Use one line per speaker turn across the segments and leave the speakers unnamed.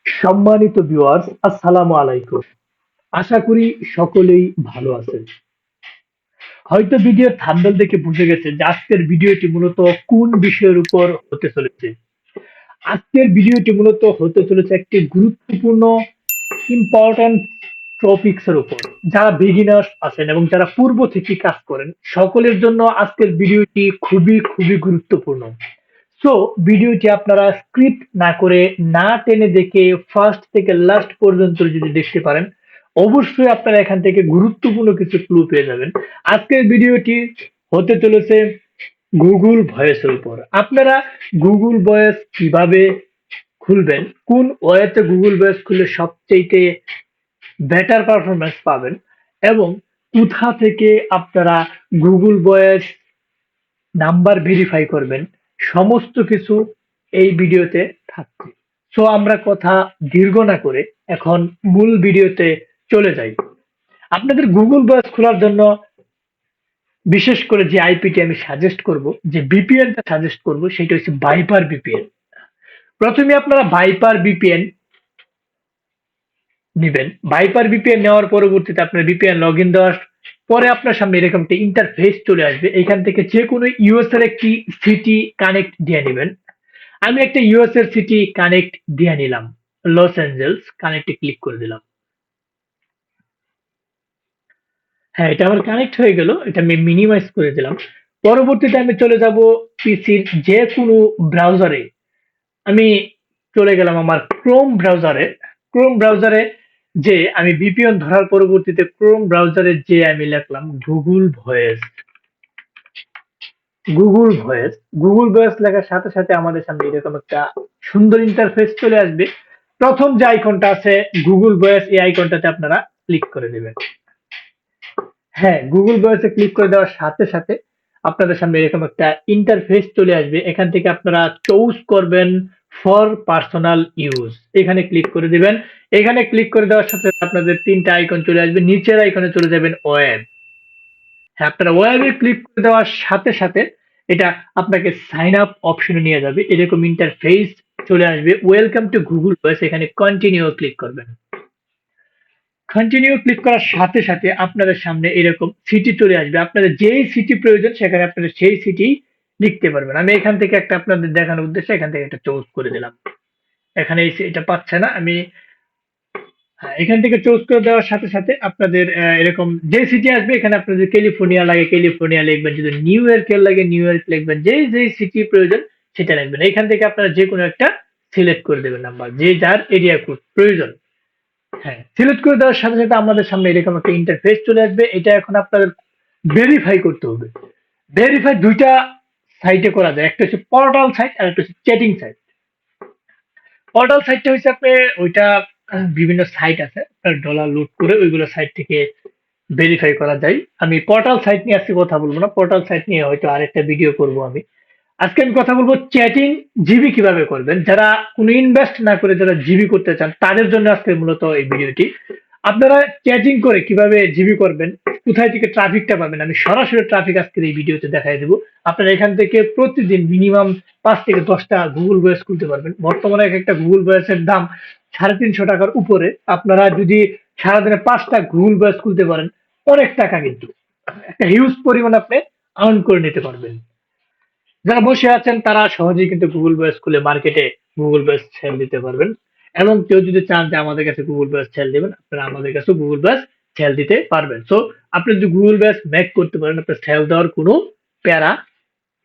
সম্মানিত ভিউয়ার্স, আসসালামু আলাইকুম। আশা করি সকলেই ভালো আছেন। হয়তো ভিডিওর থাম্বনেল দেখে বুঝে গেছেন যে আজকের ভিডিওটি মূলত কোন বিষয়ের উপর হতে চলেছে। আজকের ভিডিওটি মূলত হতে চলেছে একটি গুরুত্বপূর্ণ ইম্পর্ট্যান্ট টপিকস এর উপর। যারা বিগিনার্স আছেন এবং যারা পূর্ব থেকে কাজ করেন সকলের জন্য আজকের ভিডিওটি খুবই গুরুত্বপূর্ণ। সো ভিডিওটি আপনারা স্ক্রিপ্ট না করে না টেনে দেখে ফার্স্ট থেকে লাস্ট পর্যন্ত যদি দেখতে পারেন অবশ্যই আপনারা এখান থেকে গুরুত্বপূর্ণ কিছু ক্লু পেয়ে যাবেন। আজকের ভিডিওটি হতে চলেছে গুগল ভয়েসের উপর। আপনারা গুগল ভয়েস কিভাবে খুলবেন, কোন ওয়েতে গুগল ভয়েস খুললে সবচেয়ে বেটার পারফরমেন্স পাবেন এবং কোথা থেকে আপনারা গুগল ভয়েস নাম্বার ভেরিফাই করবেন, সমস্ত কিছু এই ভিডিওতে থাকছে। সো আমরা কথা দীর্ঘ না করে এখন মূল ভিডিওতে চলে যাই। আপনাদের গুগল ভয়েস খোলার জন্য বিশেষ করে যে আইপিটি আমি সাজেস্ট করব, যে ভিপিএনটা সাজেস্ট করব, সেটা হচ্ছে ভাইপার ভিপিএন। প্রথমে আপনারা ভাইপার ভিপিএন নিবেন। ভাইপার ভিপিএন নেওয়ার পরবর্তীতে আপনার ভিপিএন লগ ইন দেওয়ার পরে আপনার সামনে এরকম একটা ইন্টারফেস চলে আসবে। এখান থেকে যে কোনো ইউএস এর একটি সিটি কানেক্ট দিয়ে নেবেন। আমি একটা ইউএস এর সিটি কানেক্ট দিয়ে নিলাম, লস অ্যাঞ্জেলস। কানেক্টে ক্লিক করে দিলাম। হ্যাঁ, এটা আমার কানেক্ট হয়ে গেল। এটা আমি মিনিমাইজ করে দিলাম। পরবর্তীতে আমি চলে যাব পিসির যে কোনো ব্রাউজারে। আমি চলে গেলাম আমার ক্রোম ব্রাউজারে। ক্রোম ব্রাউজারে যে আমি ভিপিএন ধরার পরবর্তীতে ক্রোম ব্রাউজারে যে আমি লিখলাম Google voice. Google voice Google voice লেখার সাথে সাথে আমাদের সামনে এরকম একটা সুন্দর ইন্টারফেস চলে আসবে। প্রথম যে আইকনটা আছে গুগল ভয়েস, এই আইকনটাতে আপনারা ক্লিক করে দেবেন। হ্যাঁ, গুগল ভয়েসে ক্লিক করে দেওয়ার সাথে সাথে আপনাদের সামনে এরকম একটা ইন্টারফেস চলে আসবে। এখান থেকে আপনারা চুজ করবেন ফর পার্সোনাল ইউজ। এখানে ক্লিক করে দিবেন। এখানে ক্লিক করে দেওয়ার সাথে সাথে আপনাদের তিনটা আইকন চলে আসবে। নিচের আইকনে চলে যাবেন ওয়েব। হ্যাঁ, আপনারা ওয়েবে ক্লিক করে দেওয়ার সাথে সাথে এটা আপনাকে সাইন আপ অপশনে নিয়ে যাবে। এরকম ইন্টারফেস চলে আসবে। Welcome to Google voice. এখানে কন্টিনিউ ক্লিক করবেন। কন্টিনিউ ক্লিক করার সাথে সাথে আপনাদের সামনে এরকম সিটি চলে আসবে। আপনাদের যেই সিটি প্রয়োজন সেখানে আপনারা সেই সিটি লিখতে পারবেন। আমি এখান থেকে একটা আপনাদের দেখানোর উদ্দেশ্যে এখান থেকে একটা চুজ করে দিলাম। এখানে এটা পাচ্ছে না। আমি এখান থেকে চুজ করে দেওয়ার সাথে সাথে আপনাদের এরকম যে সিটি আসবে, এখানে আপনাদের ক্যালিফোর্নিয়া লাগে ক্যালিফোর্নিয়া লিখবেন, যদি নিউ ইয়র্কের লাগে নিউ ইয়র্ক লিখবেন, যে সিটি প্রয়োজন সেটা লিখবেন। এখান থেকে আপনারা যে কোনো একটা সিলেক্ট করে দেবেন নাম্বার, যে যার এরিয়া কোড প্রয়োজন। হ্যাঁ, সিলেক্ট করে দেওয়ার সাথে সাথে আমাদের সামনে এরকম একটা ইন্টারফেস চলে আসবে। এটা এখন আপনাদের ভেরিফাই করতে হবে। ভেরিফাই দুইটা সাইটে করা যায়, একটা হচ্ছে পোর্টাল সাইট আর একটা হচ্ছে চ্যাটিং সাইট। পোর্টাল সাইটটা হচ্ছে আপনি ওইটা বিভিন্ন সাইট আছে, আপনার ডলার লুট করে ওইগুলো সাইট থেকে ভেরিফাই করা যায়। আমি পোর্টাল সাইট নিয়ে আজকে কথা বলবো না, পোর্টাল সাইট নিয়ে হয়তো আরেকটা ভিডিও করব আমি। আজকে আমি কথা বলবো চ্যাটিং জিবি কিভাবে করবেন। যারা কোনো ইনভেস্ট না করে যারা জিবি করতে চান তাদের জন্য আজকে মূলত এই ভিডিওটি। আপনারা চ্যাটিং করে কিভাবে জিবি করবেন, কোথায় থেকে ট্রাফিকটা পাবেন, আমি সরাসরি ট্রাফিক আজকের এই ভিডিওতে দেখাই দেবো। আপনারা এখান থেকে প্রতিদিন মিনিমাম 5 থেকে 10টা গুগল ভয়েস খুলতে পারবেন। বর্তমানে এক একটা গুগল ভয়েসের দাম 350 টাকার উপরে। আপনারা যদি সারাদিনে 5টা গুগল ভয়েস খুলতে পারেন অনেক টাকা, কিন্তু একটা হিউজ পরিমাণ আপনি আর্ন করে নিতে পারবেন। যারা বসে আছেন তারা সহজেই কিন্তু গুগল ভয়েস খুলে মার্কেটে গুগল ভয়েস সেল দিতে পারবেন। এবং কেউ যদি চান যে আমাদের কাছে গুগল ভয়েস সেল দিবেন, আপনারা আমাদের কাছে গুগল ভয়েস সেল দিতে পারবেন। সো আপনি যদি গুগল ভয়েস মেক করতে পারেন, আপনার সেল দেওয়ার কোনো প্যারা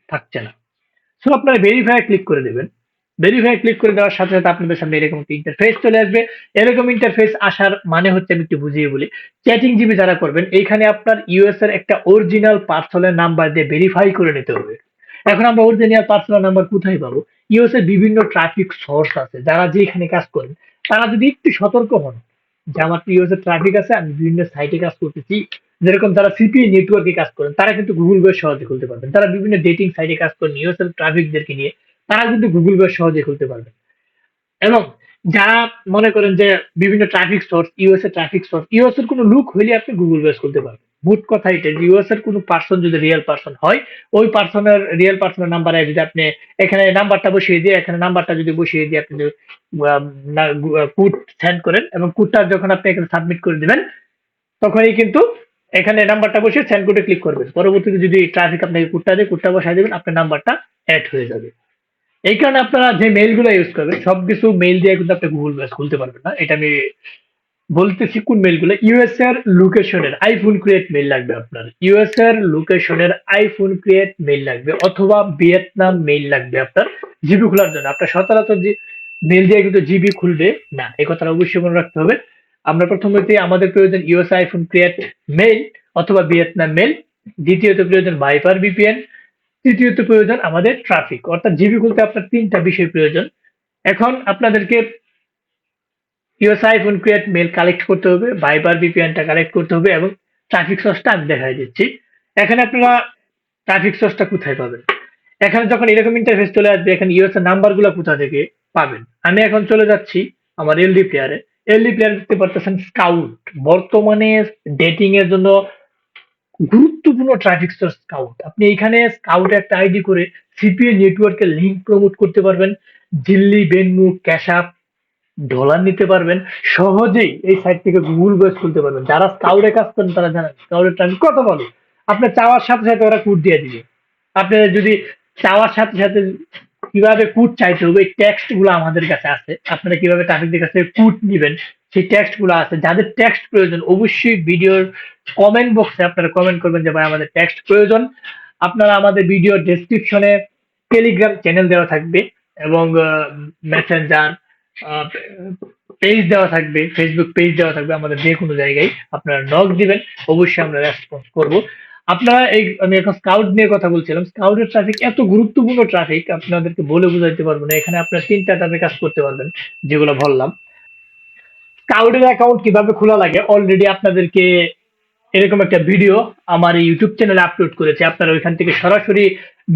থাকছে না। সো আপনারা ভেরিফাই ক্লিক করে দেবেন। ভেরিফাই ক্লিক করে দেওয়ার সাথে সাথে আপনাদের সামনে এরকম একটা ইন্টারফেস চলে আসবে। এরকম ইন্টারফেস আসার মানে হচ্ছে, আমি একটু বুঝিয়ে বলি। চ্যাটিং জিবি যারা করবেন, এইখানে আপনার ইউএস এর একটা অরিজিনাল পার্সোনাল নাম্বার দিয়ে ভেরিফাই করে নিতে হবে। এখন আমরা অরিজিনাল পার্সোনাল নাম্বার কোথায় পাবো? ইউএস এর বিভিন্ন ট্রাফিক সোর্স আছে, যারা যেখানে কাজ করেন তারা যদি একটু সতর্ক হন যে আমার ইউএস এর ট্রাফিক আছে, আমি বিভিন্ন সাইটে কাজ করতেছি, যেরকম যারা সিপি নেটওয়ার্কে কাজ করেন তারা কিন্তু গুগল ভয়েস সহজে খুলতে পারবেন। যারা বিভিন্ন ডেটিং সাইটে কাজ করেন ইউএস এর ট্রাফিকদেরকে নিয়ে, তারা কিন্তু গুগল ভয়েস সহজে খুলতে পারবেন। এবং যারা মনে করেন যে বিভিন্ন ট্রাফিক সোর্স, ইউএস এর ট্রাফিক সোর্স, ইউএস এর কোনো লুক হইলে আপনি গুগল ভয়েস খুলতে পারবেন। মোট কথা এটা ইউএস এর কোনো পার্সন যদি রিয়েল পার্সন হয়, ওই রিয়েল পার্সনের নাম্বারে যদি আপনি এখানে নাম্বারটা বসিয়ে দিয়ে এখানে নাম্বারটা যদি বসিয়ে দিয়ে আপনি কোড সেন্ড করেন এবং কোডটা যখন আপনি এখানে সাবমিট করে দিবেন, তখনই কিন্তু এখানে নাম্বারটা বসিয়ে সেন্ড কোডে ক্লিক করবেন। পরবর্তীতে যদি ট্রাফিক আপনাকে কোডটা দিয়ে কোডটা বসায় দিবেন, আপনার নাম্বারটা অ্যাড হয়ে যাবে। এই কারণে আপনারা যে মেইলগুলো ইউজ করবেন সবকিছু মেইল দিয়ে কিন্তু আপনি গুগল ব্যাস খুলতে পারবেন না। এটা আমি বলতেছি কোন মেইলগুলো। ইউএস এর লোকেশনের আইফোন ক্রিয়েট মেইল লাগবে আপনার। ইউএস এর লোকেশনের আইফোন ক্রিয়েট মেইল লাগবে, অথবা ভিয়েতনাম মেইল লাগবে আপনার জিবি খোলার জন্য। আপনার সচরাচর যে মেইল দিয়ে কিন্তু জিবি খুলবে না, এই কথাটা অবশ্যই মনে রাখতে হবে। আমরা প্রথমত আমাদের প্রয়োজন ইউএস আইফোন ক্রিয়েট মেইল অথবা ভিয়েতনাম মেইল। দ্বিতীয়ত প্রয়োজন ভাইপার ভিপিএন। তৃতীয়ত প্রয়োজন আমাদের ট্রাফিক, অর্থাৎ জিবি খুলতে আপনার তিনটা বিষয় প্রয়োজন। এখন আপনাদেরকে US iPhone create mail collect করতে হবে, ভাইবার ভিপিএনটা কালেক্ট করতে হবে এবং ট্রাফিক সোর্সটা আমি দেখাই দিচ্ছি। এখানে আপনারা ট্রাফিক সোর্সটা কোথায় পাবেন? এখানে যখন এরকম ইন্টারফেস চলে আসবে, এখানে ইউএস এর নাম্বারগুলো কোথা থেকে পাবেন? আমি এখন চলে যাচ্ছি আমার এলডি প্লেয়ারে। এলডি প্লেয়ার দেখতে পারতেছেন স্কাউট বর্তমানে ডেটিং এর জন্য গুরুত্বপূর্ণ ট্রাফিক সোর্স স্কাউট। আপনি এখানে স্কাউটে একটা আইডি করে সিপিএ নেটওয়ার্কের লিংক প্রমোট করতে পারবেন। দিল্লি, বেনমু, ক্যাশআপ, ডলার নিতে পারবেন। সহজেই এই সাইট থেকে গুগল বয়েস খুলতে পারবেন। যারা স্কাউটে কাজ করেন তারা জানেন স্কাউটের ট্রাফিক কত ভালো। আপনার চাওয়ার সাথে সাথে ওরা কোড দিয়ে দিবে। আপনি যদি চাওয়ার সাথে সাথে কিভাবে কোড চাইতে হবে, এই টেক্সট গুলো আমাদের কাছে আছে। আপনারা কিভাবে ট্রাফিকদের কাছে কোড নিবেন সেই টেক্সট গুলো আছে। যাদের টেক্সট প্রয়োজন অবশ্যই ভিডিওর কমেন্ট বক্সে আপনারা কমেন্ট করবেন যে ভাই আমাদের টেক্সট প্রয়োজন। আপনারা আমাদের ভিডিও ডেসক্রিপশনে টেলিগ্রাম চ্যানেল দেওয়া থাকবে এবং মেসেঞ্জার পেজ দেওয়া থাকবে, ফেসবুক পেজ দেওয়া থাকবে। আমাদের যে কোনো জায়গায় আপনারা নক দিবেন, অবশ্যই আমরা রেসপন্স করব। আপনারা এই আমি এখন স্কাউট নিয়ে কথা বলছিলাম। স্কাউটের ট্রাফিক এত গুরুত্বপূর্ণ ট্রাফিক আপনাদেরকে বলে বোঝাইতে পারবো না। এখানে আপনারা তিনটা টাবে কাজ করতে পারবেন যেগুলো বললাম। স্কাউটের অ্যাকাউন্ট কিভাবে খোলা লাগে অলরেডি আপনাদেরকে এরকম একটা ভিডিও আমার এই ইউটিউব চ্যানেলে আপলোড করেছে। আপনারা ওইখান থেকে সরাসরি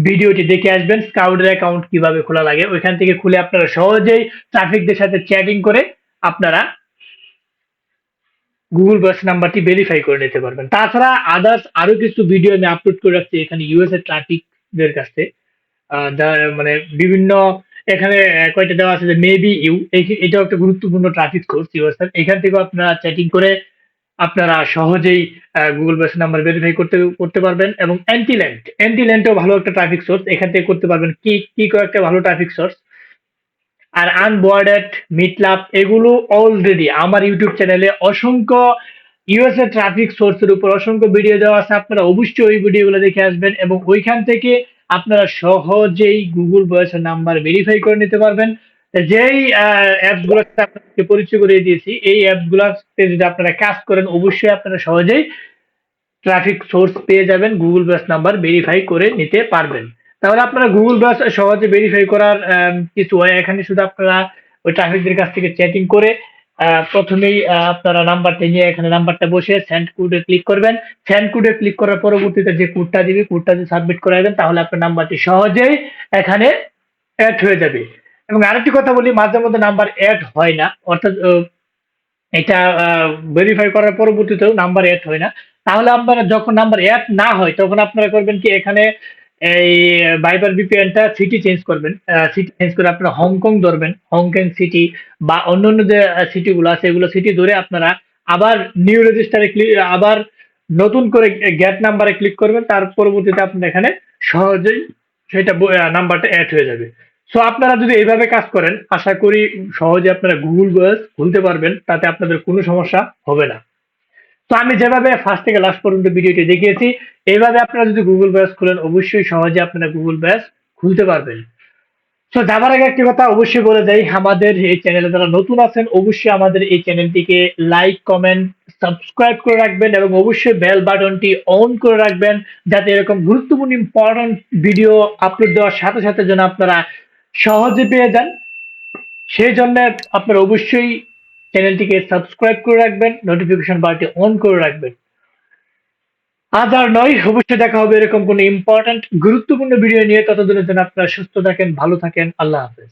ভিডিওটি দেখে আসবেন স্কাউটের অ্যাকাউন্ট কিভাবে খোলা লাগে। ওইখান থেকে খুলে আপনারা সহজেই ট্রাফিকদের সাথে চ্যাটিং করে আপনারা গুগল বাস নাম্বারটি ভেরিফাই করে নিতে পারবেন। তাছাড়া আদার্স আরো কিছু ভিডিও আমি আপলোড করে রাখছি এখানে ইউএস এর ট্রাফিকদের কাছে। মানে বিভিন্ন এখানে কয়টা দেওয়া আছে যে মেবি ইউ, এটাও একটা গুরুত্বপূর্ণ ট্রাফিক সোর্স ইউএস এর। এখান থেকেও আপনারা চ্যাটিং করে আপনারা সহজেই গুগল বাস নাম্বার ভেরিফাই করতে পারবেন। এবং অ্যান্টিল্যান্ডও ভালো একটা ট্রাফিক সোর্স, এখান থেকে করতে পারবেন। কি একটা ভালো ট্রাফিক সোর্স। আর আনবোর্ডেড, মিটলাপ এগুলো অলরেডি আমার ইউটিউব চ্যানেলে অসংখ্য ইউএস এর ট্রাফিক সোর্সের উপর অসংখ্য ভিডিও দেওয়া আছে। আপনারা অবশ্যই ওই ভিডিওগুলো দেখে আসবেন এবং ওইখান থেকে আপনারা সহজেই গুগল ভয়েসের নাম্বার ভেরিফাই করে নিতে পারবেন। যেই অ্যাপস গুলোর সাথে আপনাকে পরিচয় করিয়ে দিয়েছি, এই অ্যাপস গুলাতে যদি আপনারা কাজ করেন অবশ্যই আপনারা সহজেই ট্রাফিক সোর্স পেয়ে যাবেন, গুগল ব্যাস নাম্বার ভেরিফাই করে নিতে পারবেন। তাহলে আপনারা গুগল ব্যাস সহজে ভেরিফাই করার কিছু হয়। এখানে শুধু আপনারা ওই ট্রাফিকদের কাছ থেকে চ্যাটিং করে প্রথমেই আপনারা নাম্বারটা নিয়ে এখানে নাম্বারটা বসে সেন্ড কোডে ক্লিক করবেন। সেন্ড কোডে ক্লিক করার পরবর্তীতে যে কোডটা দিবে কোডটা যদি সাবমিট করাবেন তাহলে আপনার নাম্বারটি সহজেই এখানে অ্যাড হয়ে যাবে। এবং আরেকটি কথা বলি, মাঝে মধ্যে নাম্বার অ্যাড হয় না, অর্থাৎ এটা ভেরিফাই করার পরবর্তীতেও নাম্বার অ্যাড হয় না। তাহলে আপনারা যখন নাম্বার অ্যাড না হয় তখন আপনারা করবেন কি, এখানে এই ভাইবার ভিপিএনটা সিটি চেঞ্জ করবেন। সিটি চেঞ্জ করে আপনারা হংকং ধরবেন, হংকং সিটি বা অন্যান্য যে সিটি গুলো আছে এগুলো সিটি ধরে আপনারা আবার নিউ রেজিস্টারে আবার নতুন করে গেট নাম্বারে ক্লিক করবেন। তার পরবর্তীতে আপনারা এখানে সহজেই সেটা নাম্বারটা অ্যাড হয়ে যাবে। সো আপনারা যদি এইভাবে কাজ করেন আশা করি সহজে আপনারা গুগল বয়েস খুলতে পারবেন, তাতে আপনাদের কোনো সমস্যা হবে না। তো আমি যেভাবে ফার্স্ট থেকে লাস্ট পর্যন্ত ভিডিওটি দেখিয়েছি এইভাবে আপনারা যদি গুগল বয়েস খুলেন অবশ্যই সহজে আপনারা গুগল বয়েস খুলতে পারবেন। তো যাবার আগে একটি কথা অবশ্যই বলে যাই, আমাদের এই চ্যানেলে যারা নতুন আছেন অবশ্যই আমাদের এই চ্যানেলটিকে লাইক, কমেন্ট, সাবস্ক্রাইব করে রাখবেন এবং অবশ্যই বেল বাটনটি অন করে রাখবেন, যাতে এরকম গুরুত্বপূর্ণ ইম্পর্টেন্ট ভিডিও আপলোড দেওয়ার সাথে সাথে যেন আপনারা সহজে পেয়ে যান। সেই জন্য আপনারা অবশ্যই চ্যানেলটিকে সাবস্ক্রাইব করে রাখবেন, নোটিফিকেশন বারটি অন করে রাখবেন। আজ আর নয়, অবশ্যই দেখা হবে এরকম কোনো ইম্পর্টেন্ট গুরুত্বপূর্ণ ভিডিও নিয়ে। ততদিনের জন্য আপনারা সুস্থ থাকেন, ভালো থাকেন। আল্লাহ হাফেজ।